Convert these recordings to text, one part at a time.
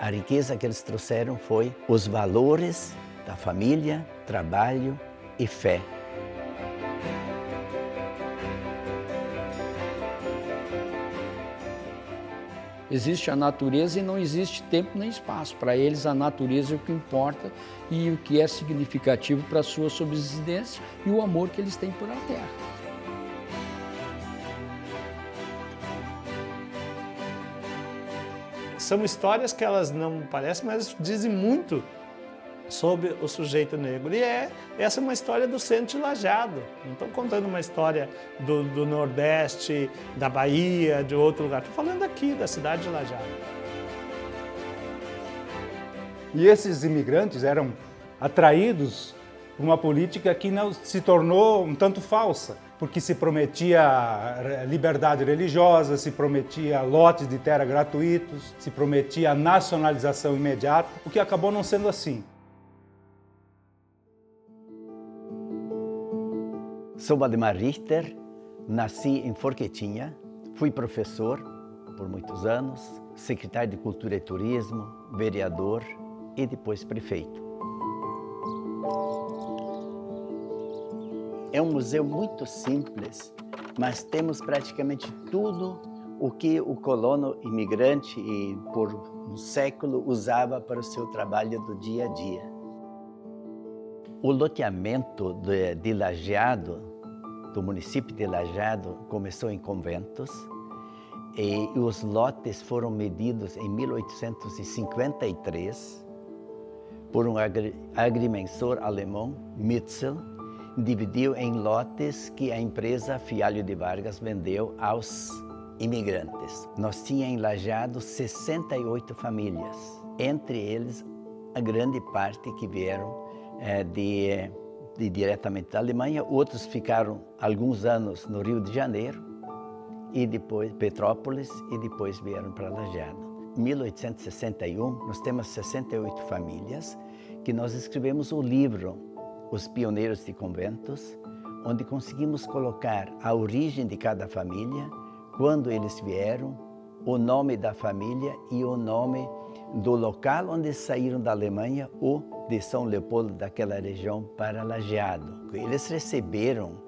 A riqueza que eles trouxeram foi os valores da família, trabalho e fé. Existe a natureza e não existe tempo nem espaço. Para eles, a natureza é o que importa e o que é significativo para a sua subsistência e o amor que eles têm por a terra. São histórias que elas não parecem, mas dizem muito sobre o sujeito negro. E essa é uma história do centro de Lajeado. Não estou contando uma história do Nordeste, da Bahia, de outro lugar. Estou falando aqui, da cidade de Lajeado. E esses imigrantes eram atraídos por uma política que não se tornou um tanto falsa, porque se prometia liberdade religiosa, se prometia lotes de terra gratuitos, se prometia nacionalização imediata, o que acabou não sendo assim. Sou Valdemar Richter, nasci em Forquetinha, fui professor por muitos anos, secretário de Cultura e Turismo, vereador e depois prefeito. É um museu muito simples, mas temos praticamente tudo o que o colono imigrante por um século usava para o seu trabalho do dia a dia. O loteamento de Lajeado, do município de Lajeado, começou em conventos e os lotes foram medidos em 1853 por um agrimensor alemão, Mitzel, dividiu em lotes que a empresa Fialho de Vargas vendeu aos imigrantes. Nós tínhamos em Lajeado 68 famílias, entre eles a grande parte que vieram diretamente da Alemanha, outros ficaram alguns anos no Rio de Janeiro, e depois Petrópolis, e depois vieram para Lajeado. Em 1861, nós temos 68 famílias, que nós escrevemos o livro Os Pioneiros de Conventos, onde conseguimos colocar a origem de cada família, quando eles vieram, o nome da família e o nome do local onde saíram da Alemanha ou de São Leopoldo, daquela região, para Lajeado. Eles receberam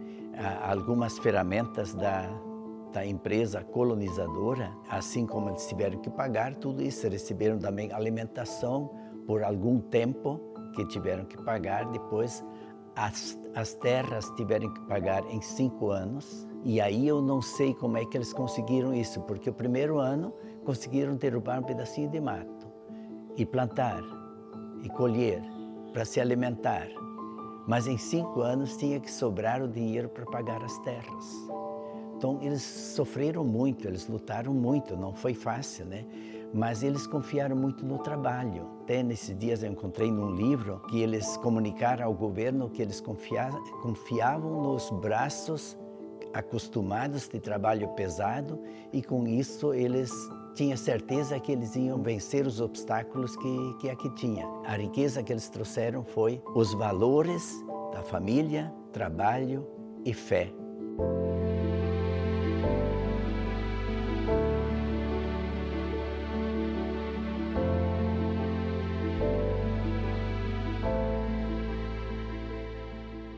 algumas ferramentas da empresa colonizadora, assim como eles tiveram que pagar tudo isso, receberam também alimentação por algum tempo que tiveram que pagar, depois as terras tiveram que pagar em 5 anos, e aí eu não sei como é que eles conseguiram isso, porque o primeiro ano conseguiram derrubar um pedacinho de mato e plantar e colher para se alimentar, mas em 5 anos tinha que sobrar o dinheiro para pagar as terras. Então eles sofreram muito, eles lutaram muito, não foi fácil, né? Mas eles confiaram muito no trabalho. Até nesses dias eu encontrei num livro que eles comunicaram ao governo que eles confiavam nos braços acostumados de trabalho pesado, e com isso eles tinham certeza que eles iam vencer os obstáculos que aqui tinha. A riqueza que eles trouxeram foi os valores da família, trabalho e fé.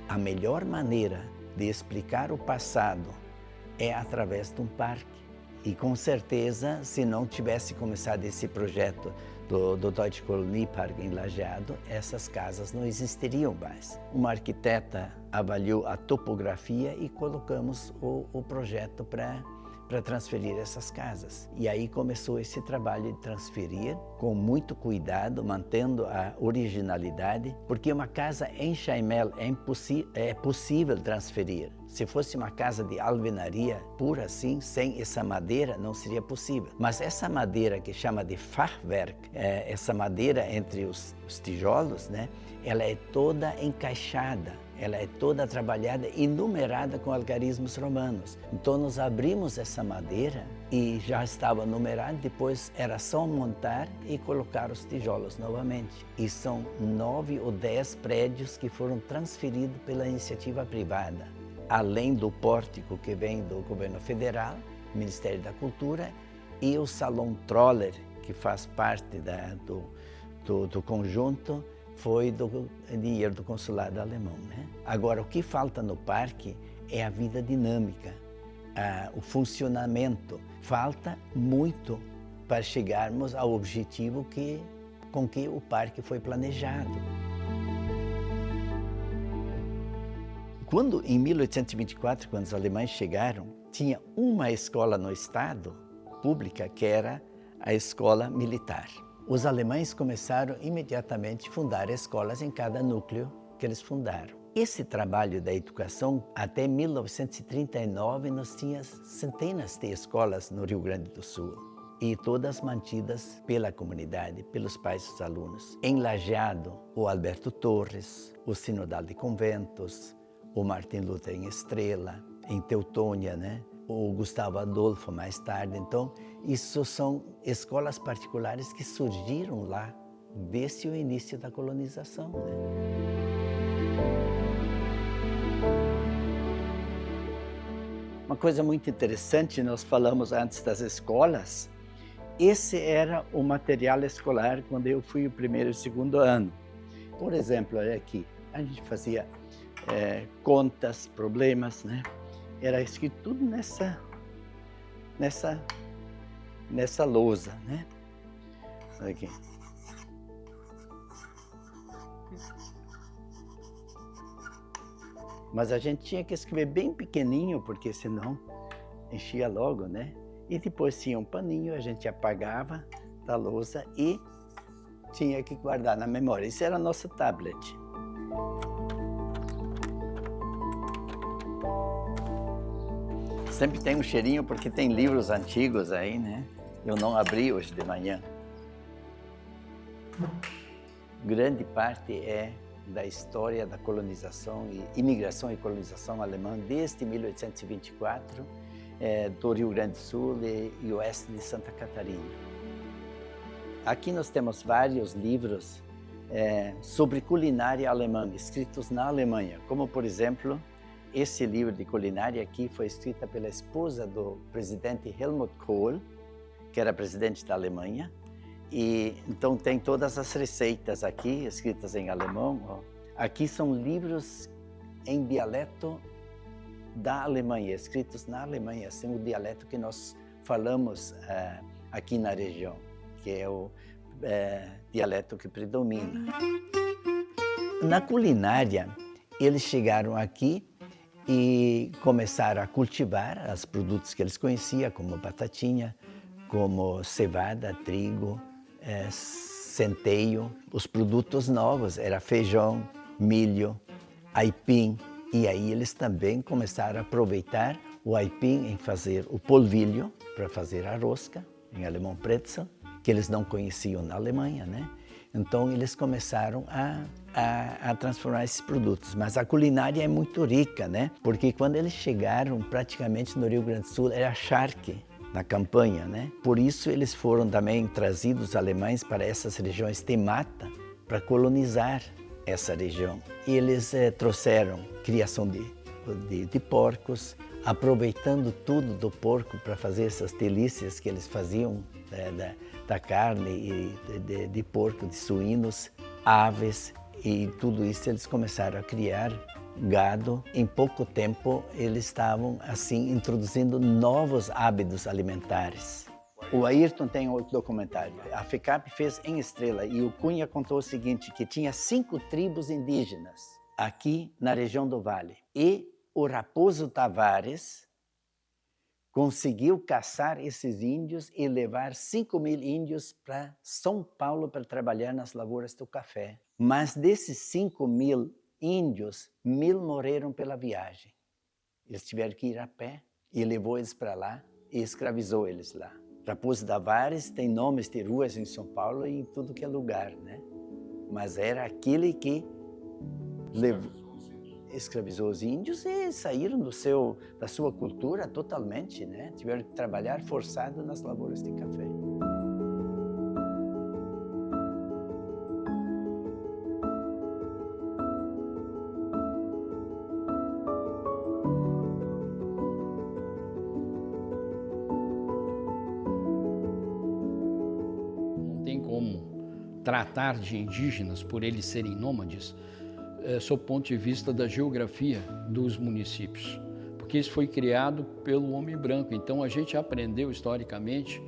A melhor maneira de explicar o passado é através de um parque. E com certeza, se não tivesse começado esse projeto do Deutsche Koloniepark em Lajeado, essas casas não existiriam mais. Uma arquiteta avaliou a topografia e colocamos o projeto para transferir essas casas. E aí começou esse trabalho de transferir com muito cuidado, mantendo a originalidade, porque uma casa em Chaimel é possível transferir. Se fosse uma casa de alvenaria pura assim, sem essa madeira, não seria possível. Mas essa madeira que chama de Fachwerk, essa madeira entre os tijolos, né, ela é toda encaixada. Ela é toda trabalhada e numerada com algarismos romanos. Então nós abrimos essa madeira e já estava numerado, depois era só montar e colocar os tijolos novamente. E são 9 ou 10 prédios que foram transferidos pela iniciativa privada. Além do pórtico que vem do governo federal, Ministério da Cultura, e o Salão Troller, que faz parte do conjunto foi do dinheiro do consulado alemão, né? Agora, o que falta no parque é a vida dinâmica, o funcionamento. Falta muito para chegarmos ao objetivo com que o parque foi planejado. Quando, em 1824, quando os alemães chegaram, tinha uma escola no estado, pública, que era a escola militar. Os alemães começaram imediatamente a fundar escolas em cada núcleo que eles fundaram. Esse trabalho da educação, até 1939, nós tínhamos centenas de escolas no Rio Grande do Sul, e todas mantidas pela comunidade, pelos pais dos alunos. Em Lajeado, o Alberto Torres, o Sinodal de Conventos, o Martin Luther em Estrela, em Teutônia, né? O Gustavo Adolfo mais tarde. Então, isso são escolas particulares que surgiram lá desde o início da colonização, né? Uma coisa muito interessante, nós falamos antes das escolas, esse era o material escolar quando eu fui o primeiro e o segundo ano. Por exemplo, olha aqui, a gente fazia contas, problemas, né? Era escrito tudo nessa lousa, né? Olha aqui. Mas a gente tinha que escrever bem pequenininho, porque senão enchia logo, né? E depois tinha um paninho, a gente apagava da lousa e tinha que guardar na memória. Isso era nosso tablet. Sempre tem um cheirinho porque tem livros antigos aí, né? Eu não abri hoje de manhã. Grande parte é da história da colonização, imigração e colonização alemã desde 1824, do Rio Grande do Sul e oeste de Santa Catarina. Aqui nós temos vários livros sobre culinária alemã, escritos na Alemanha, como por exemplo, esse livro de culinária aqui foi escrita pela esposa do presidente Helmut Kohl, que era presidente da Alemanha, e então tem todas as receitas aqui, escritas em alemão. Ó. Aqui são livros em dialeto da Alemanha, escritos na Alemanha, assim, o dialeto que nós falamos aqui na região, que é o dialeto que predomina. Na culinária, eles chegaram aqui e começaram a cultivar os produtos que eles conheciam, como batatinha, como cevada, trigo, centeio. Os produtos novos eram feijão, milho, aipim. E aí eles também começaram a aproveitar o aipim em fazer o polvilho, para fazer a rosca, em alemão pretzel, que eles não conheciam na Alemanha, né? Então eles começaram a transformar esses produtos. Mas a culinária é muito rica, né? Porque quando eles chegaram praticamente no Rio Grande do Sul era charque na campanha, né? Por isso eles foram também trazidos, os alemães, para essas regiões de mata para colonizar essa região. E eles trouxeram criação de porcos, aproveitando tudo do porco para fazer essas delícias que eles faziam da carne e de porco, de suínos, aves, e tudo isso eles começaram a criar gado. Em pouco tempo eles estavam assim introduzindo novos hábitos alimentares. O Ayrton tem outro documentário. A FECAP fez em Estrela e o Cunha contou o seguinte, que tinha 5 tribos indígenas aqui na região do Vale. E o Raposo Tavares conseguiu caçar esses índios e levar 5.000 índios para São Paulo para trabalhar nas lavouras do café. Mas desses 5.000 índios, 1.000 morreram pela viagem. Eles tiveram que ir a pé e levou eles para lá e escravizou eles lá. Raposo Tavares tem nomes de ruas em São Paulo e em tudo que é lugar, né? Mas era aquele que escravizou os índios e saíram da sua cultura totalmente, né? Tiveram que trabalhar forçado nas lavouras de café. tratar de indígenas por eles serem nômades, sob o ponto de vista da geografia dos municípios, porque isso foi criado pelo homem branco. Então a gente aprendeu historicamente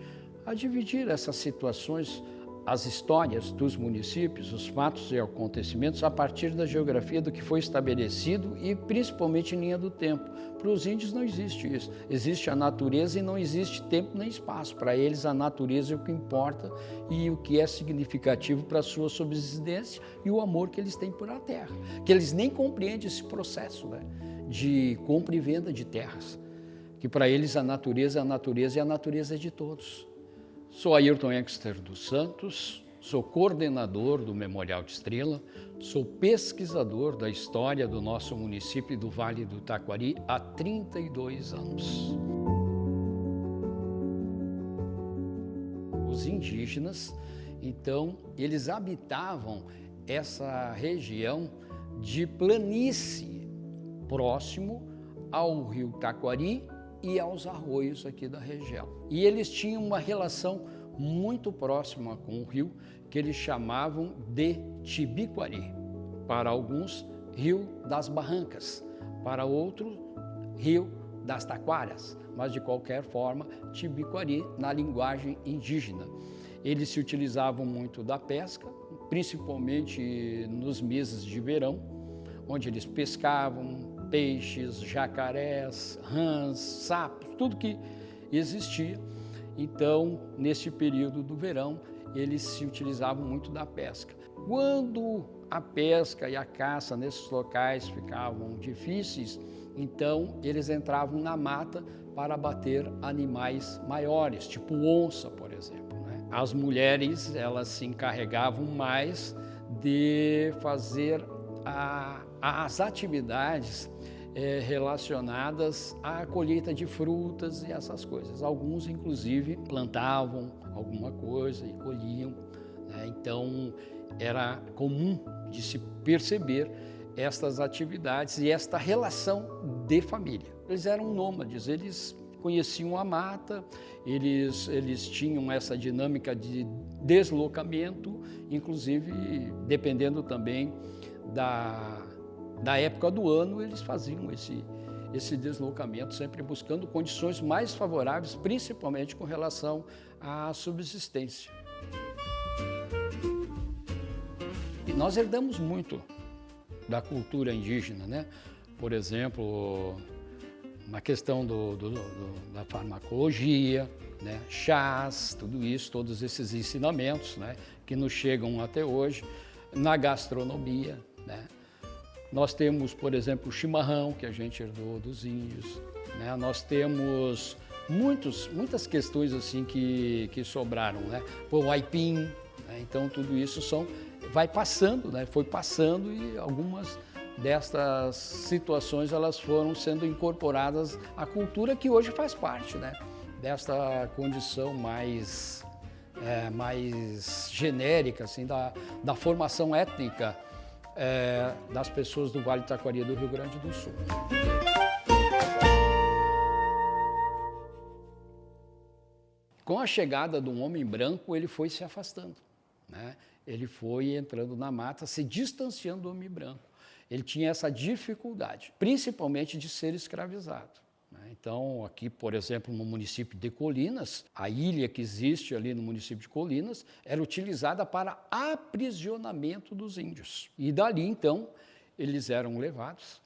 a dividir essas situações, as histórias dos municípios, os fatos e acontecimentos a partir da geografia do que foi estabelecido e principalmente em linha do tempo. Para os índios não existe isso. Existe a natureza e não existe tempo nem espaço. Para eles a natureza é o que importa e o que é significativo para a sua subsistência e o amor que eles têm por a terra. Que eles nem compreendem esse processo, né, de compra e venda de terras. Que para eles a natureza é a natureza e a natureza é de todos. Sou Ayrton Exter dos Santos, sou coordenador do Memorial de Estrela, sou pesquisador da história do nosso município do Vale do Taquari há 32 anos. Os indígenas, então, eles habitavam essa região de planície, próximo ao rio Taquari e aos arroios aqui da região. E eles tinham uma relação muito próxima com o rio, que eles chamavam de Tibiquari. Para alguns, Rio das Barrancas, para outros, Rio das Taquaras, mas de qualquer forma, Tibiquari na linguagem indígena. Eles se utilizavam muito da pesca, principalmente nos meses de verão, onde eles pescavam peixes, jacarés, rãs, sapos, tudo que existia. Então, nesse período do verão, eles se utilizavam muito da pesca. Quando a pesca e a caça nesses locais ficavam difíceis, então eles entravam na mata para abater animais maiores, tipo onça, por exemplo, né? As mulheres, elas se encarregavam mais de fazer as atividades relacionadas à colheita de frutas e essas coisas. Alguns, inclusive, plantavam alguma coisa e colhiam, né? Então, era comum de se perceber estas atividades e esta relação de família. Eles eram nômades, eles conheciam a mata, eles tinham essa dinâmica de deslocamento, inclusive, dependendo também da época do ano, eles faziam esse deslocamento, sempre buscando condições mais favoráveis, principalmente com relação à subsistência. E nós herdamos muito da cultura indígena, né? Por exemplo, na questão da farmacologia, né? Chás, tudo isso, todos esses ensinamentos, né? Que nos chegam até hoje, na gastronomia, né? Nós temos, por exemplo, o chimarrão, que a gente herdou dos índios, né? Nós temos muitas questões assim que sobraram, né? O aipim, né? Então tudo isso vai passando, né? Foi passando e algumas destas situações elas foram sendo incorporadas à cultura que hoje faz parte, né? Desta condição mais genérica, assim, da formação étnica das pessoas do Vale do Taquari do Rio Grande do Sul. Com a chegada do homem branco, ele foi se afastando, né? Ele foi entrando na mata, se distanciando do homem branco. Ele tinha essa dificuldade, principalmente de ser escravizado. Então, aqui, por exemplo, no município de Colinas, a ilha que existe ali no município de Colinas era utilizada para aprisionamento dos índios. E dali, então, eles eram levados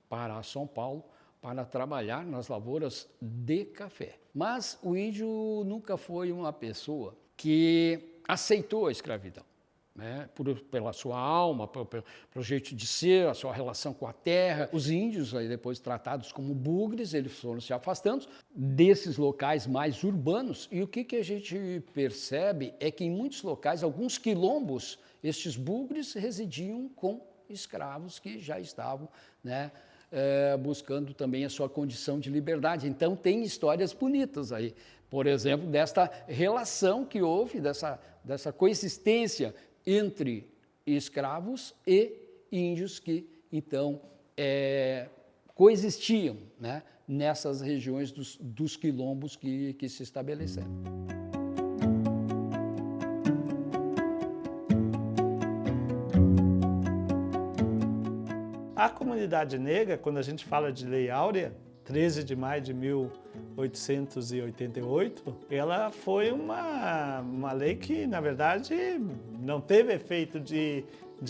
para São Paulo para trabalhar nas lavouras de café. Mas o índio nunca foi uma pessoa que aceitou a escravidão, né? Pela sua alma, pelo jeito de ser, a sua relação com a terra. Os índios, aí depois tratados como bugres, eles foram se afastando desses locais mais urbanos. E o que a gente percebe é que em muitos locais, alguns quilombos, estes bugres residiam com escravos que já estavam, né, buscando também a sua condição de liberdade. Então tem histórias bonitas aí, por exemplo, desta relação que houve, dessa coexistência entre escravos e índios que, então, coexistiam, né, nessas regiões dos quilombos que se estabeleceram. A comunidade negra, quando a gente fala de Lei Áurea, 13 de maio de 1888, ela foi uma lei que, na verdade, não teve efeito de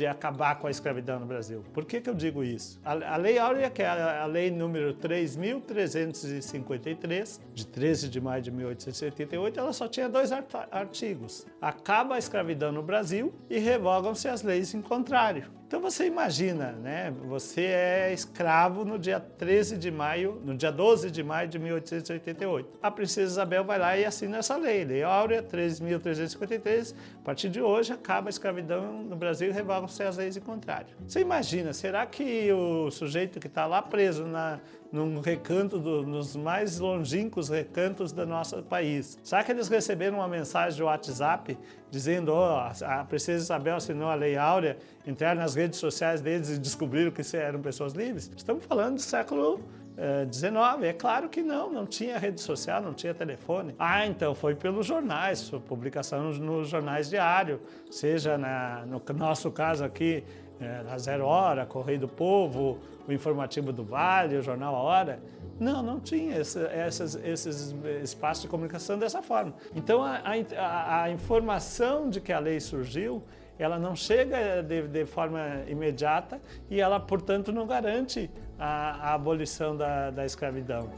acabar com a escravidão no Brasil. Por que eu digo isso? A Lei Áurea, que é a lei número 3.353, de 13 de maio de 1888, ela só tinha 2 artigos. Acaba a escravidão no Brasil e revogam-se as leis em contrário. Então você imagina, né? Você é escravo no dia 12 de maio de 1888. A princesa Isabel vai lá e assina essa lei, Lei Áurea 3.353. A partir de hoje acaba a escravidão no Brasil e revogam-se as leis em contrário. Você imagina, será que o sujeito que está lá preso num recanto, nos mais longínquos recantos do nosso país, será que eles receberam uma mensagem de WhatsApp dizendo, a princesa Isabel assinou a Lei Áurea, entraram nas redes sociais deles e descobriram que eram pessoas livres? Estamos falando do século XIX. É claro que não tinha rede social, não tinha telefone. Então foi pelos jornais, publicação nos jornais diários, seja no nosso caso aqui, a Zero Hora, Correio do Povo, o Informativo do Vale, o Jornal A Hora. Não tinha esses espaços de comunicação dessa forma. Então a informação de que a lei surgiu, ela não chega de forma imediata e ela, portanto, não garante a abolição da escravidão.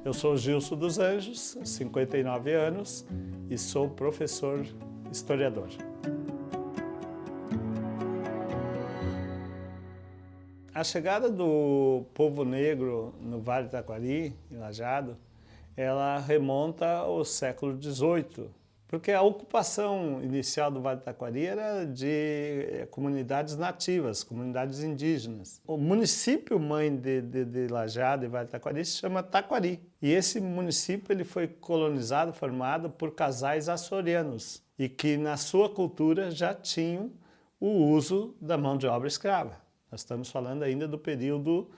Eu sou Gilson dos Anjos, 59 anos, e sou professor historiador. A chegada do povo negro no Vale do Taquari, em Lajeado, ela remonta ao século XVIII, porque a ocupação inicial do Vale do Taquari era de comunidades nativas, comunidades indígenas. O município mãe de Lajeado e Vale do Taquari se chama Taquari. E esse município ele foi colonizado, formado por casais açorianos e que na sua cultura já tinham o uso da mão de obra escrava. Nós estamos falando ainda do período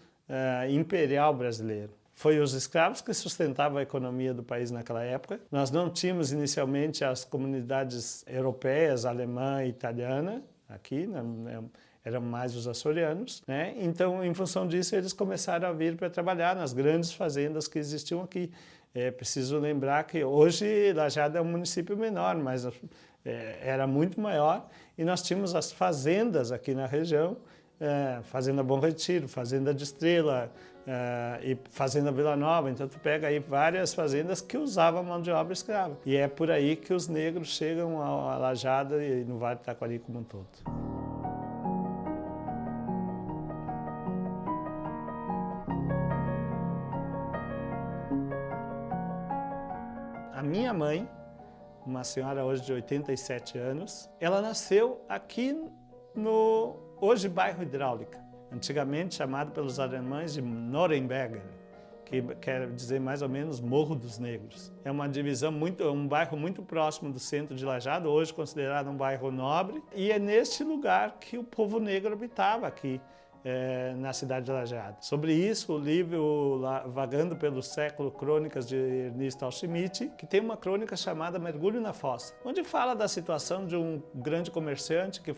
imperial brasileiro. Foi os escravos que sustentavam a economia do país naquela época. Nós não tínhamos inicialmente as comunidades europeias, alemã e italiana aqui, eram mais os açorianos, né? Então, em função disso, eles começaram a vir para trabalhar nas grandes fazendas que existiam aqui. É preciso lembrar que hoje Lajeado é um município menor, mas era muito maior, e nós tínhamos as fazendas aqui na região, Fazenda Bom Retiro, Fazenda de Estrela e Fazenda Vila Nova. Então tu pega aí várias fazendas que usavam mão de obra escrava. E é por aí que os negros chegam a Lajeado e no Vale do Taquari como um todo. A minha mãe, uma senhora hoje de 87 anos, ela nasceu aqui no hoje bairro Hidráulica, antigamente chamado pelos alemães de Norenberger, que quer dizer mais ou menos Morro dos Negros. É uma divisão um bairro muito próximo do centro de Lajeado, hoje considerado um bairro nobre, e é neste lugar que o povo negro habitava aqui, na cidade de Lajeado. Sobre isso, o livro Vagando pelo Século, Crônicas de Ernesto Alschmidt, que tem uma crônica chamada Mergulho na Fossa, onde fala da situação de um grande comerciante que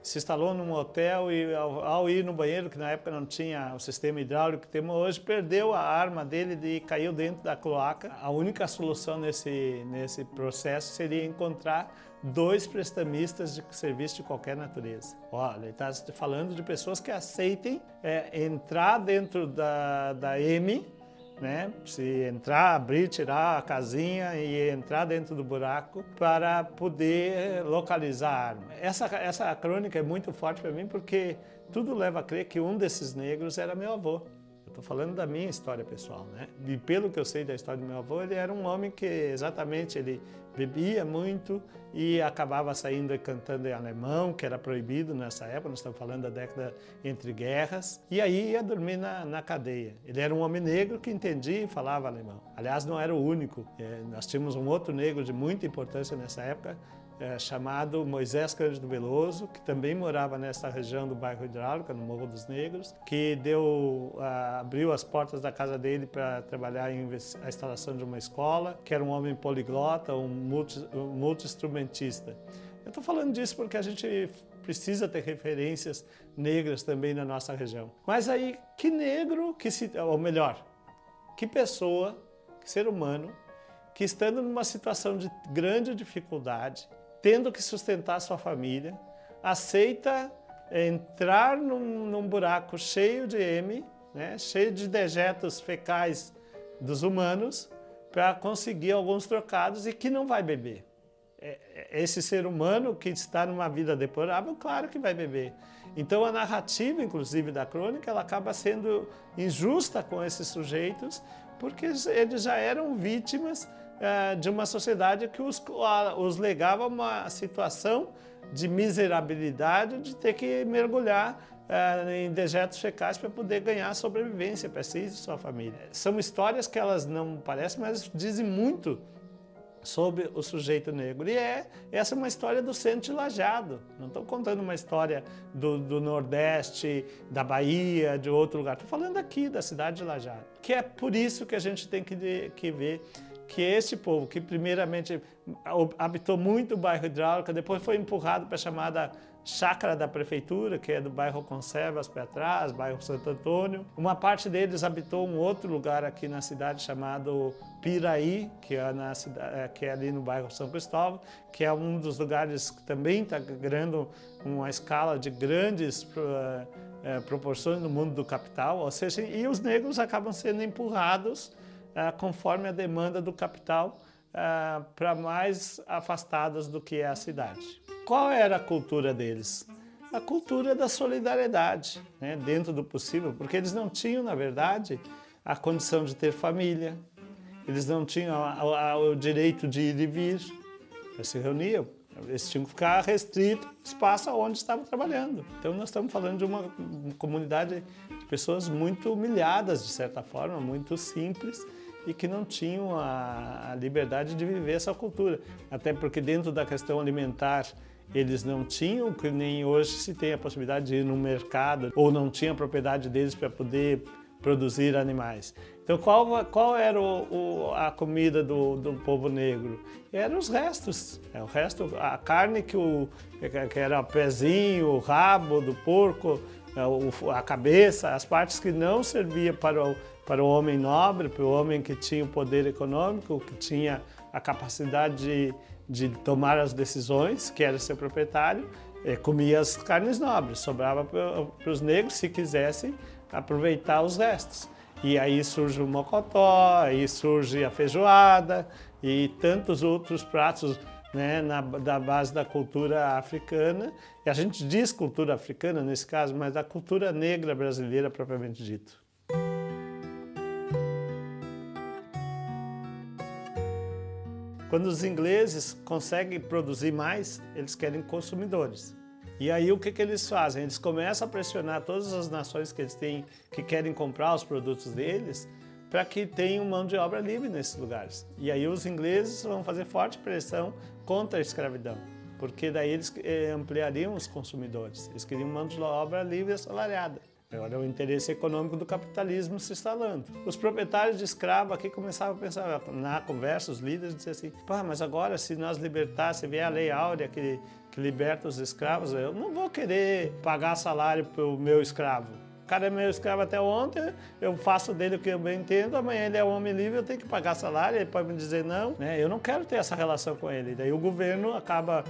se instalou num hotel e ao ir no banheiro, que na época não tinha o sistema hidráulico que temos hoje, perdeu a arma dele e caiu dentro da cloaca. A única solução nesse processo seria encontrar 2 prestamistas de serviço de qualquer natureza. Olha, ele está falando de pessoas que aceitem entrar dentro da M, né? Se entrar, abrir, tirar a casinha e entrar dentro do buraco para poder localizar a arma. Essa crônica é muito forte para mim porque tudo leva a crer que um desses negros era meu avô. Eu estou falando da minha história pessoal, né? E pelo que eu sei da história do meu avô, ele era um homem que exatamente ele bebia muito e acabava saindo e cantando em alemão, que era proibido nessa época, nós estamos falando da década entre guerras, e aí ia dormir na cadeia. Ele era um homem negro que entendia e falava alemão. Aliás, não era o único. Nós tínhamos um outro negro de muita importância nessa época, chamado Moisés Cândido Veloso, que também morava nessa região do bairro Hidráulica, no Morro dos Negros, que abriu as portas da casa dele para trabalhar em a instalação de uma escola, que era um homem poliglota, um multi-instrumentista. Eu estou falando disso porque a gente precisa ter referências negras também na nossa região. Mas aí, que negro, ou melhor, que pessoa, que ser humano, que estando numa situação de grande dificuldade, tendo que sustentar sua família, aceita entrar num buraco cheio de né, cheio de dejetos fecais dos humanos, para conseguir alguns trocados e que não vai beber. Esse ser humano que está numa vida deplorável, claro que vai beber. Então a narrativa, inclusive, da crônica, ela acaba sendo injusta com esses sujeitos, porque eles já eram vítimas de uma sociedade que os legava a uma situação de miserabilidade, de ter que mergulhar em dejetos fecais para poder ganhar sobrevivência para si e sua família. São histórias que elas não parecem, mas dizem muito sobre o sujeito negro. E essa é uma história do centro de Lajeado. Não estou contando uma história do Nordeste, da Bahia, de outro lugar. Estou falando aqui da cidade de Lajeado. Que é por isso que a gente tem que ver que esse povo, que primeiramente habitou muito o bairro Hidráulica, depois foi empurrado para a chamada chácara da prefeitura, que é do bairro Conservas para trás, bairro Santo Antônio. Uma parte deles habitou um outro lugar aqui na cidade chamado Piraí, que é ali no bairro São Cristóvão, que é um dos lugares que também está ganhando uma escala de grandes proporções no mundo do capital, ou seja, e os negros acabam sendo empurrados conforme a demanda do capital para mais afastados do que é a cidade. Qual era a cultura deles? A cultura da solidariedade, né, dentro do possível, porque eles não tinham, na verdade, a condição de ter família, eles não tinham o direito de ir e vir, eles se reuniam, eles tinham que ficar restrito ao espaço onde estavam trabalhando. Então nós estamos falando de uma comunidade de pessoas muito humilhadas, de certa forma, muito simples, e que não tinham a liberdade de viver essa cultura. Até porque dentro da questão alimentar, eles não tinham, que nem hoje se tem a possibilidade de ir no mercado, ou não tinha a propriedade deles para poder produzir animais. Então qual era a comida do povo negro? Eram os restos. O resto, a carne que era o pezinho, o rabo do porco, a cabeça, as partes que não serviam para o homem nobre, para o homem que tinha o poder econômico, que tinha a capacidade de tomar as decisões, que era ser proprietário, comia as carnes nobres, sobrava para os negros, se quisessem, aproveitar os restos. E aí surge o mocotó, aí surge a feijoada e tantos outros pratos, né, da base da cultura africana. E a gente diz cultura africana nesse caso, mas da cultura negra brasileira propriamente dito. Quando os ingleses conseguem produzir mais, eles querem consumidores. E aí o que eles fazem? Eles começam a pressionar todas as nações que eles têm, que querem comprar os produtos deles, para que tenham mão de obra livre nesses lugares. E aí os ingleses vão fazer forte pressão contra a escravidão, porque daí eles ampliariam os consumidores. Eles queriam mão de obra livre e assalariada. Olha o interesse econômico do capitalismo se instalando. Os proprietários de escravo aqui começavam a pensar, na conversa, os líderes diziam assim, mas agora se nós libertássemos, se vier a Lei Áurea que liberta os escravos, eu não vou querer pagar salário para o meu escravo. O cara é meu escravo até ontem, eu faço dele o que eu bem entendo, amanhã ele é um homem livre, eu tenho que pagar salário, ele pode me dizer não, né? Eu não quero ter essa relação com ele. Daí o governo acaba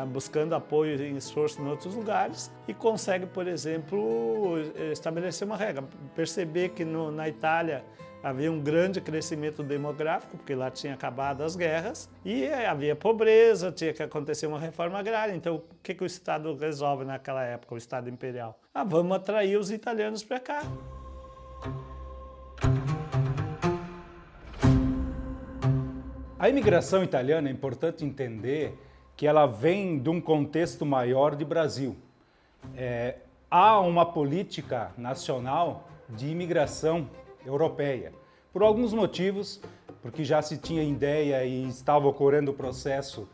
buscando apoio e esforço em outros lugares e consegue, por exemplo, estabelecer uma regra. Perceber que na Itália havia um grande crescimento demográfico, porque lá tinha acabado as guerras, e havia pobreza, tinha que acontecer uma reforma agrária. Então, o que o Estado resolve naquela época, o Estado imperial? Vamos atrair os italianos para cá. A imigração italiana é importante entender que ela vem de um contexto maior de Brasil. Há uma política nacional de imigração europeia, por alguns motivos, porque já se tinha ideia e estava ocorrendo o processo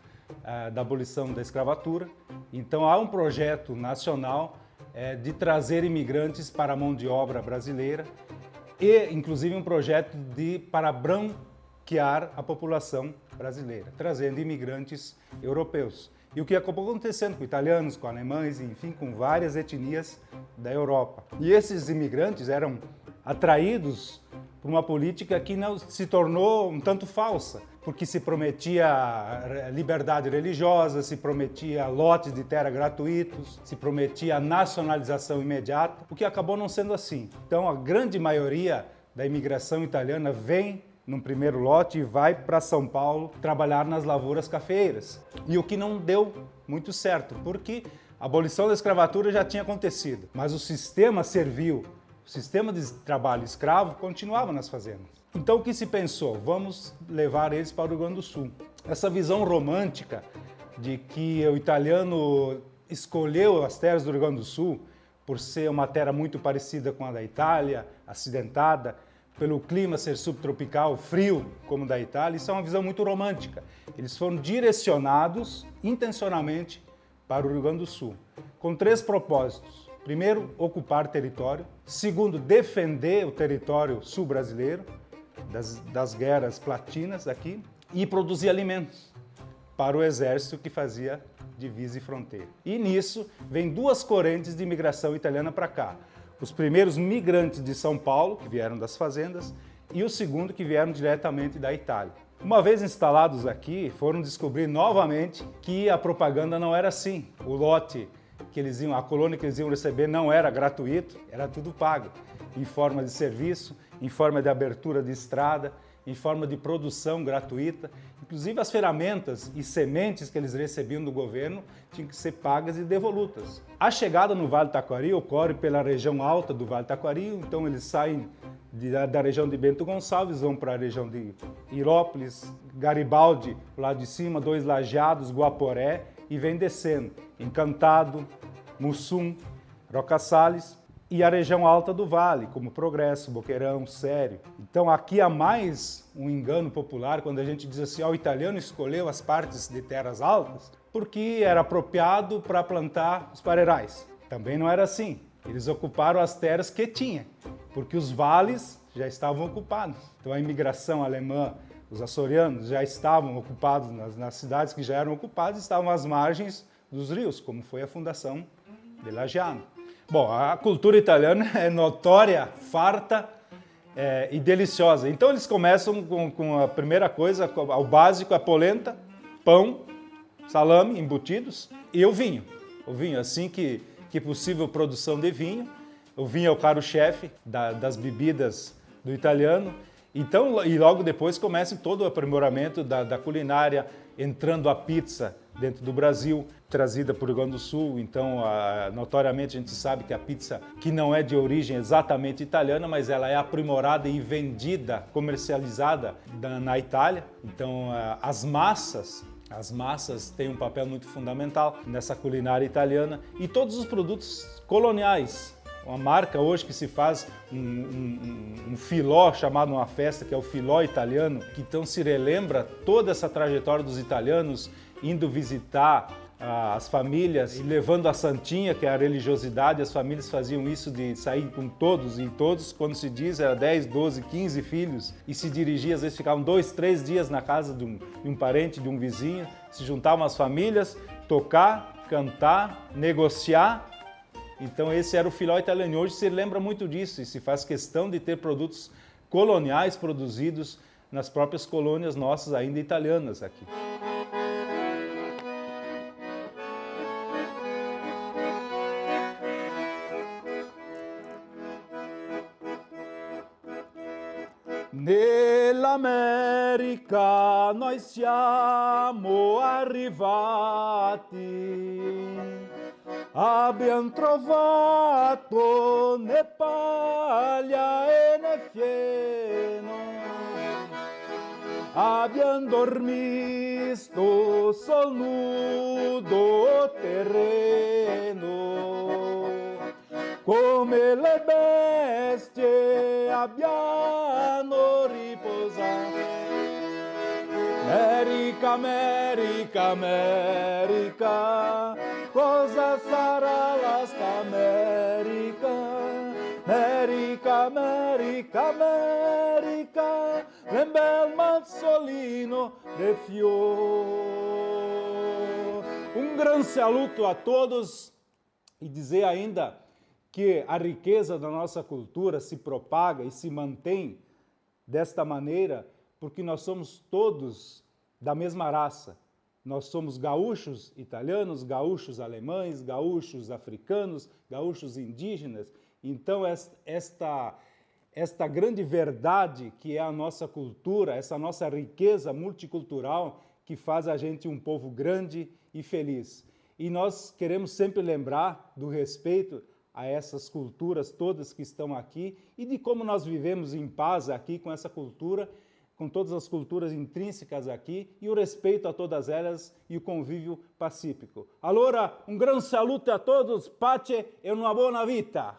da abolição da escravatura. Então há um projeto nacional de trazer imigrantes para a mão de obra brasileira e, inclusive, um projeto para branquear a população brasileira, trazendo imigrantes europeus. E o que acabou acontecendo com italianos, com alemães, enfim, com várias etnias da Europa. E esses imigrantes eram atraídos por uma política que não se tornou um tanto falsa, porque se prometia liberdade religiosa, se prometia lotes de terra gratuitos, se prometia nacionalização imediata, o que acabou não sendo assim. Então a grande maioria da imigração italiana vem num primeiro lote e vai para São Paulo trabalhar nas lavouras cafeeiras. E o que não deu muito certo, porque a abolição da escravatura já tinha acontecido, mas o sistema servil, o sistema de trabalho escravo continuava nas fazendas. Então o que se pensou? Vamos levar eles para o Rio Grande do Sul. Essa visão romântica de que o italiano escolheu as terras do Rio Grande do Sul por ser uma terra muito parecida com a da Itália, acidentada, pelo clima ser subtropical, frio, como da Itália, isso é uma visão muito romântica. Eles foram direcionados intencionalmente para o Rio Grande do Sul, com 3 propósitos. Primeiro, ocupar território. Segundo, defender o território sul-brasileiro das guerras platinas aqui e produzir alimentos para o exército que fazia divisa e fronteira. E nisso vem 2 correntes de imigração italiana para cá. Os primeiros migrantes de São Paulo, que vieram das fazendas, e o segundo que vieram diretamente da Itália. Uma vez instalados aqui, foram descobrir novamente que a propaganda não era assim. O lote a colônia que eles iam receber não era gratuito, era tudo pago, em forma de serviço, em forma de abertura de estrada, em forma de produção gratuita. Inclusive as ferramentas e sementes que eles recebiam do governo tinham que ser pagas e devolutas. A chegada no Vale do Taquari ocorre pela região alta do Vale do Taquari, então eles saem da região de Bento Gonçalves, vão para a região de Irópolis, Garibaldi, lá de cima, 2 Lajeados, Guaporé, e vem descendo, Encantado, Mussum, Roca Salles e a região alta do Vale, como Progresso, Boqueirão, Sério. Então aqui há mais um engano popular quando a gente diz assim, o italiano escolheu as partes de terras altas porque era apropriado para plantar os pareirais. Também não era assim. Eles ocuparam as terras que tinha, porque os vales já estavam ocupados. Então a imigração alemã, os açorianos já estavam ocupados nas cidades que já eram ocupadas, estavam às margens dos rios, como foi a fundação de Lajeado. Bom, a cultura italiana é notória, farta e deliciosa. Então eles começam com a primeira coisa, o básico, a polenta, pão, salame, embutidos e o vinho. O vinho, assim que possível, produção de vinho. O vinho é o carro-chefe das bebidas do italiano. Então, e logo depois começa todo o aprimoramento da culinária, entrando a pizza dentro do Brasil, trazida por Rio Grande do Sul. Então, notoriamente a gente sabe que a pizza, que não é de origem exatamente italiana, mas ela é aprimorada e vendida, comercializada na Itália. Então, as massas têm um papel muito fundamental nessa culinária italiana e todos os produtos coloniais. Uma marca hoje que se faz um filó chamado numa festa, que é o filó italiano, que então se relembra toda essa trajetória dos italianos indo visitar as famílias e levando a santinha, que é a religiosidade. As famílias faziam isso de sair com todos, e todos, quando se diz, era 10, 12, 15 filhos, e se dirigia, às vezes ficavam 2, 3 dias na casa de um parente, de um vizinho, se juntavam as famílias, tocar, cantar, negociar. Então esse era o filó italiano. Hoje se lembra muito disso e se faz questão de ter produtos coloniais produzidos nas próprias colônias nossas ainda italianas aqui. Nell'America noi siamo arrivati. Abbiamo trovato né paglia e né fieno, abbiamo dormito sul nudo terreno, come le bestie abbiamo riposato. America América, América, América, cosa sarà la sta América? América, América, América, vem bel mazzolino de fior. Grande saluto a todos e dizer ainda que a riqueza da nossa cultura se propaga e se mantém desta maneira porque nós somos todos da mesma raça. Nós somos gaúchos italianos, gaúchos alemães, gaúchos africanos, gaúchos indígenas. Então, esta grande verdade que é a nossa cultura, essa nossa riqueza multicultural que faz a gente um povo grande e feliz. E nós queremos sempre lembrar do respeito a essas culturas todas que estão aqui e de como nós vivemos em paz aqui com essa cultura, com todas as culturas intrínsecas aqui e o respeito a todas elas e o convívio pacífico. Allora, grande saluto a todos, pace e uma boa vita!